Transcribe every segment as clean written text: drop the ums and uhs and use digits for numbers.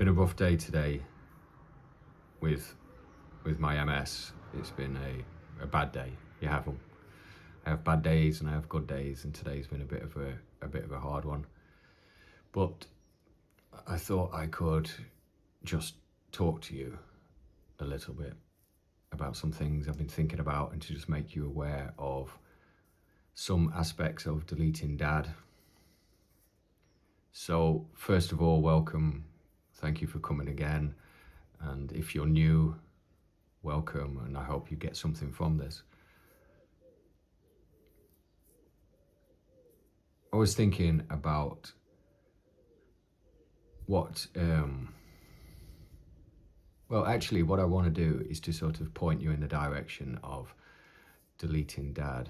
Been a rough day today with my MS. It's been a bad day. You have them. I have bad days and I have good days, and today's been a bit of a hard one. But I thought I could just talk to you a little bit about some things I've been thinking about, and to just make you aware of some aspects of deleting dad. So first of all, welcome. Thank you for coming again. And if you're new, welcome, and I hope you get something from this. I was thinking about what I want to do is to sort of point you in the direction of deleting dad.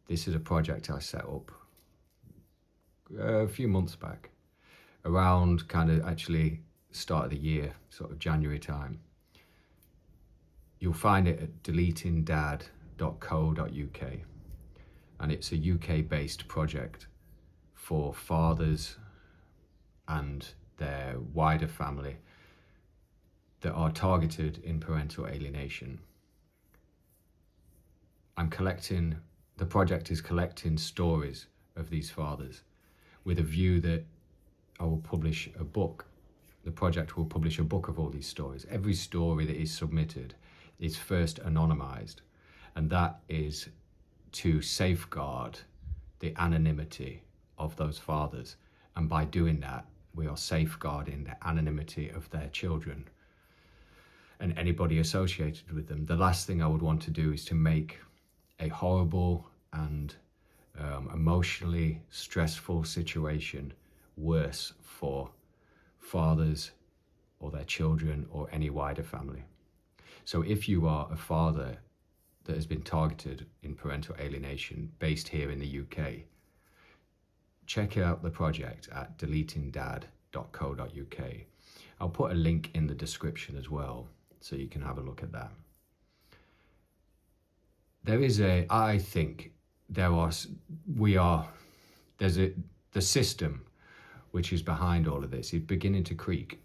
This is a project I set up a few months back, around kind of actually start of the year, sort of January time. You'll find it at deletingdad.co.uk, and it's a UK-based project for fathers and their wider family that are targeted in parental alienation. The project is collecting stories of these fathers with a view that I will publish a book. The project will publish a book of all these stories. Every story that is submitted is first anonymized, and that is to safeguard the anonymity of those fathers. And by doing that, we are safeguarding the anonymity of their children and anybody associated with them. The last thing I would want to do is to make a horrible and emotionally stressful situation worse for fathers or their children or any wider family. So if you are a father that has been targeted in parental alienation based here in the UK, check out the project at deletingdad.co.uk. I'll put a link in the description as well, so you can have a look at that. The system which is behind all of this is beginning to creak.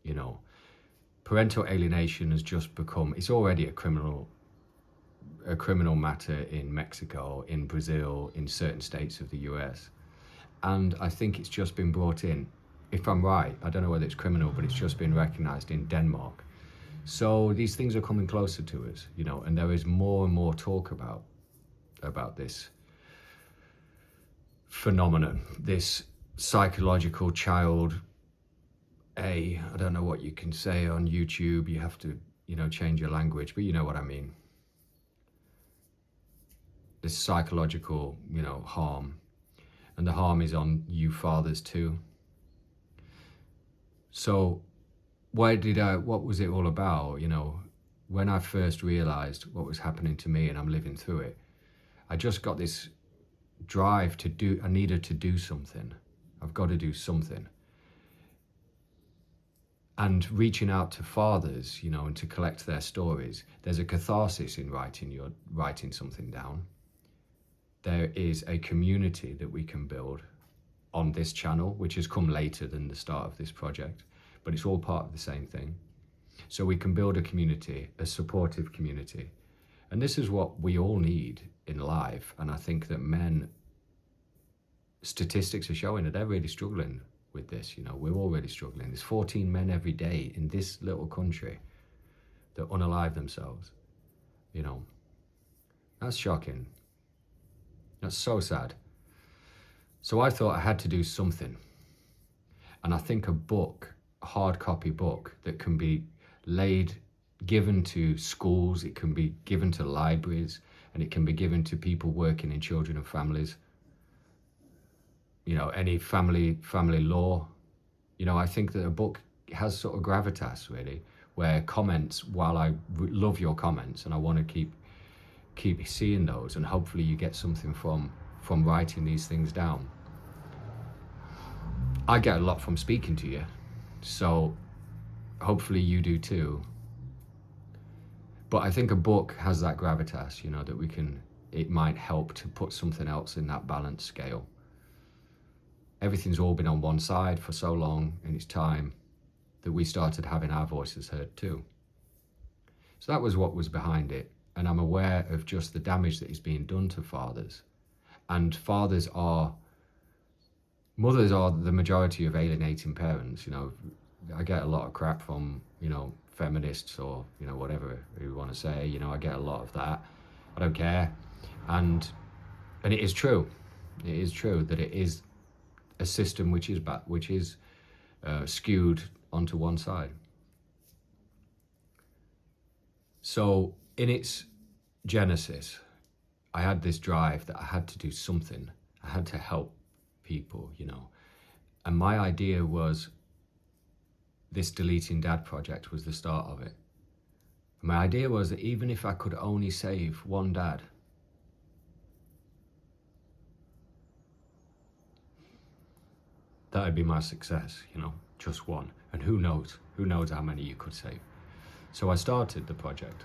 You know, parental alienation has just become, it's already a criminal matter in Mexico, in Brazil, in certain states of the US. And I think it's just been brought in, if I'm right, I don't know whether it's criminal, but it's just been recognized in Denmark. So these things are coming closer to us, you know, and there is more and more talk about this phenomenon, this psychological child, I don't know what you can say on YouTube, you have to, change your language, but you know what I mean. This psychological, harm, and the harm is on you fathers too. So what was it all about? When I first realized what was happening to me and I'm living through it, I just got this drive I needed to do something. I've got to do something. And reaching out to fathers, and to collect their stories, there's a catharsis in writing something down. There is a community that we can build on this channel, which has come later than the start of this project, but it's all part of the same thing. So we can build a community, a supportive community. And this is what we all need in life. And I think that statistics are showing that they're really struggling with this. We're all really struggling. There's 14 men every day in this little country that unalive themselves. That's shocking. That's so sad. So I thought I had to do something. And I think a book, a hard copy book that can be given to schools, it can be given to libraries, and it can be given to people working in children and families. Any family law. I think that a book has sort of gravitas, really, where comments, while I love your comments and I want to keep seeing those, and hopefully you get something from writing these things down. I get a lot from speaking to you, so hopefully you do too. But I think a book has that gravitas, that it might help to put something else in that balance scale. Everything's all been on one side for so long, and it's time that we started having our voices heard too. So that was what was behind it. And I'm aware of just the damage that is being done to fathers. And mothers are the majority of alienating parents. I get a lot of crap from, feminists or, whatever you want to say. I get a lot of that. I don't care. And it is true. It is true that it is a system which is skewed onto one side. So in its genesis, I had this drive that I had to do something. I had to help people, And my idea was this Deleting Dad project was the start of it. My idea was that even if I could only save one dad, that would be my success, just one. And who knows how many you could save. So I started the project,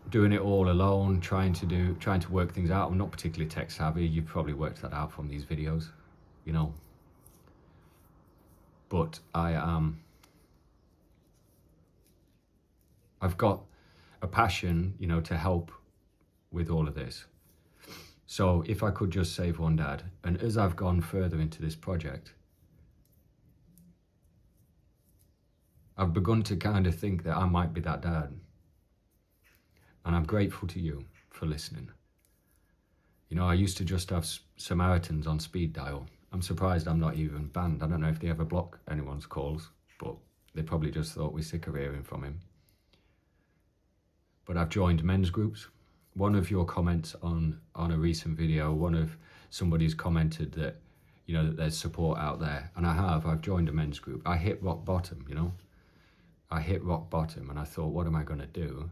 doing it all alone, trying to work things out. I'm not particularly tech savvy. You've probably worked that out from these videos, But I've got a passion, to help with all of this. So if I could just save one dad, and as I've gone further into this project, I've begun to kind of think that I might be that dad. And I'm grateful to you for listening. I used to just have Samaritans on speed dial. I'm surprised I'm not even banned. I don't know if they ever block anyone's calls, but they probably just thought we're sick of hearing from him. But I've joined men's groups. One of your comments on a recent video, somebody's commented that, that there's support out there. And I've joined a men's group. I hit rock bottom, I hit rock bottom and I thought, what am I going to do?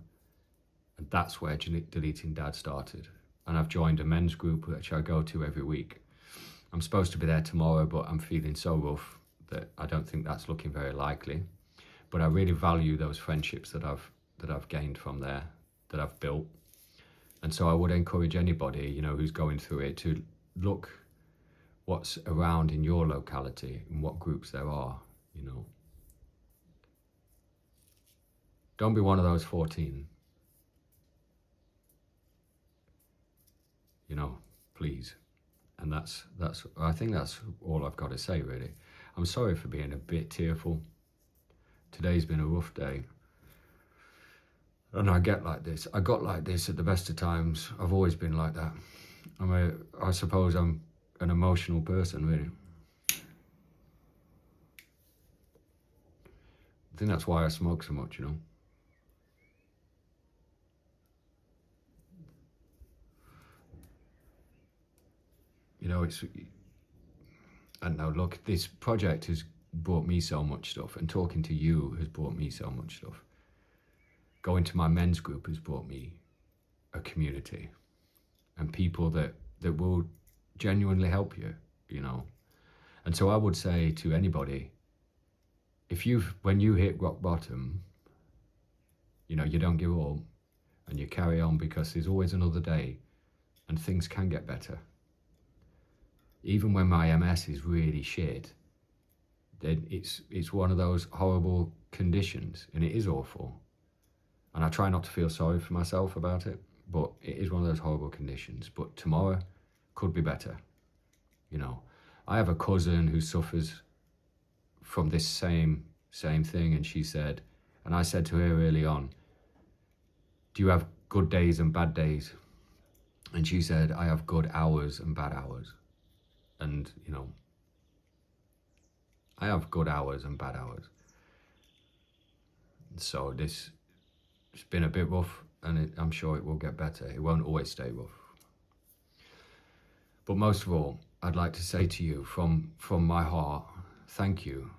And that's where Deleting Dad started. And I've joined a men's group which I go to every week. I'm supposed to be there tomorrow, but I'm feeling so rough that I don't think that's looking very likely. But I really value those friendships that I've gained from there, that I've built. And so I would encourage anybody, who's going through it to look what's around in your locality and what groups there are, Don't be one of those 14. Please. And I think that's all I've got to say, really. I'm sorry for being a bit tearful. Today's been a rough day. And I get like this. I got like this at the best of times. I've always been like that. I suppose I'm an emotional person, really. I think that's why I smoke so much, I don't know, look, this project has brought me so much stuff, and talking to you has brought me so much stuff. Going to my men's group has brought me a community and people that will genuinely help you, And so I would say to anybody, when you hit rock bottom, you don't give up and you carry on, because there's always another day and things can get better. Even when my MS is really shit, then it's one of those horrible conditions, and it is awful. And I try not to feel sorry for myself about it, but it is one of those horrible conditions. But tomorrow could be better. I have a cousin who suffers from this same thing, and she said, and I said to her early on, do you have good days and bad days? And she said, I have good hours and bad hours. And, I have good hours and bad hours. So it's been a bit rough, and I'm sure it will get better. It won't always stay rough. But most of all, I'd like to say to you from my heart, thank you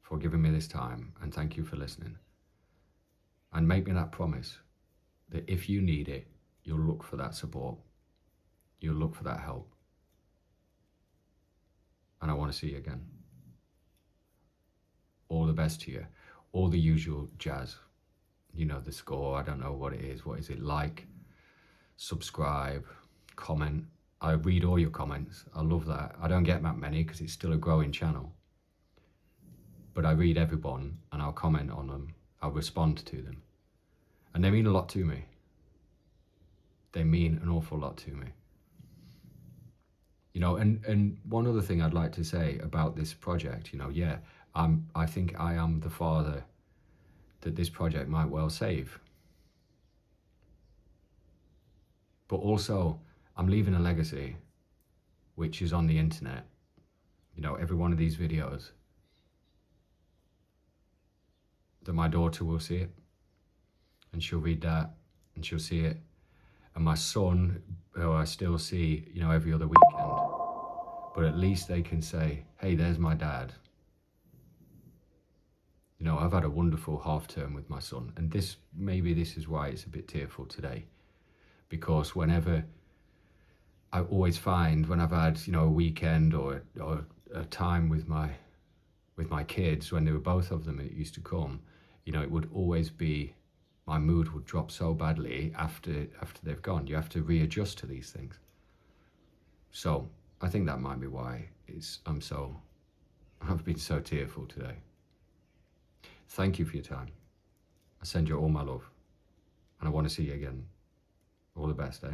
for giving me this time, and thank you for listening. And make me that promise that if you need it, you'll look for that support. You'll look for that help. And I want to see you again. All the best to you. All the usual jazz. The score, I don't know what it is. What is it like? Subscribe, comment. I read all your comments. I love that. I don't get that many because it's still a growing channel. But I read everyone and I'll comment on them. I'll respond to them. And they mean a lot to me. They mean an awful lot to me. You know, and one other thing I'd like to say about this project, you know, yeah, I think I am the father that this project might well save. But also, I'm leaving a legacy which is on the internet. You know, every one of these videos, that my daughter will see it, and she'll read that, and she'll see it. And my son, who I still see, you know, every other weekend, but at least they can say, hey, there's my dad. You know, I've had a wonderful half term with my son, and maybe this is why it's a bit tearful today, because whenever I always find when I've had, you know, a weekend or a time with my kids, when they were both of them, it used to come, you know, it would always be, my mood would drop so badly after they've gone. You have to readjust to these things. So I think that might be why I've been so tearful today. Thank you for your time. I send you all my love, and I want to see you again. All the best, eh?